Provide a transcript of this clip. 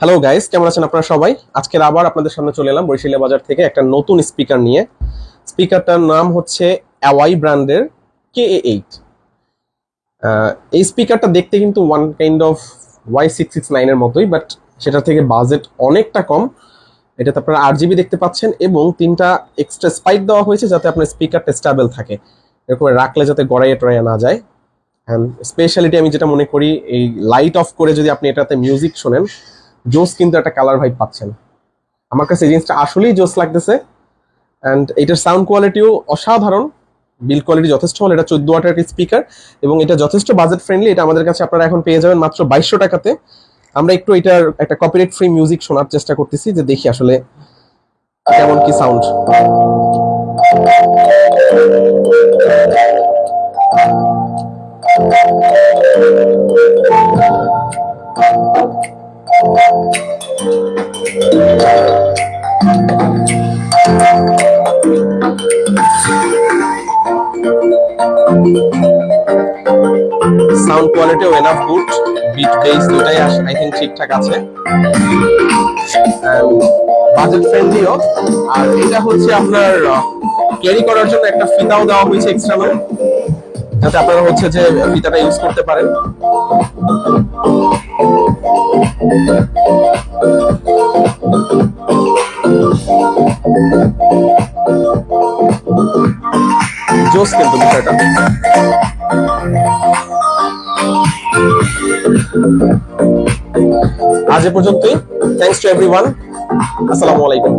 Hello guys, কেমন আছেন আপনারা সবাই? আজকের আবার আপনাদের সামনে চলে এলাম বরিশালিয়া বাজার থেকে একটা নতুন স্পিকার নিয়ে। স্পিকারটার নাম হচ্ছে অ্যাওয়াই ব্র্যান্ডের KA8। এই স্পিকারটা দেখতে কিন্তু ওয়ান কাইন্ড অফ Y669 এর মতোই, বাট সেটা থেকে বাজেট অনেকটা কম। এটাতে আপনারা 8GB দেখতে পাচ্ছেন এবং 3টা এক্সট্রা স্পাইক দেওয়া হয়েছে যাতে আপনার স্পিকারটা স্টেবল থাকে, এরকম রাখলে যাতে গড়াইয়ে টড়াইয়ে না যায়। অ্যান্ড স্পেশালিটি আমি যেটা মনে করি, এই লাইট অফ করে যদি আপনি এটাতে মিউজিক শোনেন, জোস কিন্তু একটা কালার ভাইব পাচ্ছেন। আমার কাছে এই জিনিসটা আসলেই জোস লাগতেছে। অ্যান্ড এটার সাউন্ড কোয়ালিটিও অসাধারণ, বিল্ড কোয়ালিটি যথেষ্ট ভালো। এটা 14 ওয়াটের একটা স্পিকার এবং এটা যথেষ্ট বাজেট ফ্রেন্ডলি। এটা আমাদের কাছে আপনারা এখন পেয়ে যাবেন মাত্র 2200 টাকাতে। আমরা একটু এটার একটা কপিরাইট ফ্রি মিউজিক শোনার চেষ্টা করতেছি, যে দেখি আসলে কেমন কি সাউন্ড। সাউন্ড কোয়ালিটিও এনাফ গুড, বিট বেস দুটাই আই থিঙ্ক ঠিকঠাক আছে, বাজেট ফ্রেন্ডলিও। আর এটা হচ্ছে আপনার ক্যারি করার জন্য একটা ফিতাও দেওয়া হয়েছে এক্সটার্নাল, যাতে আপনারা হচ্ছে যে ফিতাটা ইউজ করতে পারেন। জোস কিন্তু বিষয়টা। আজ এ পর্যন্তই। Thanks to everyone. আসসালামু আলাইকুম।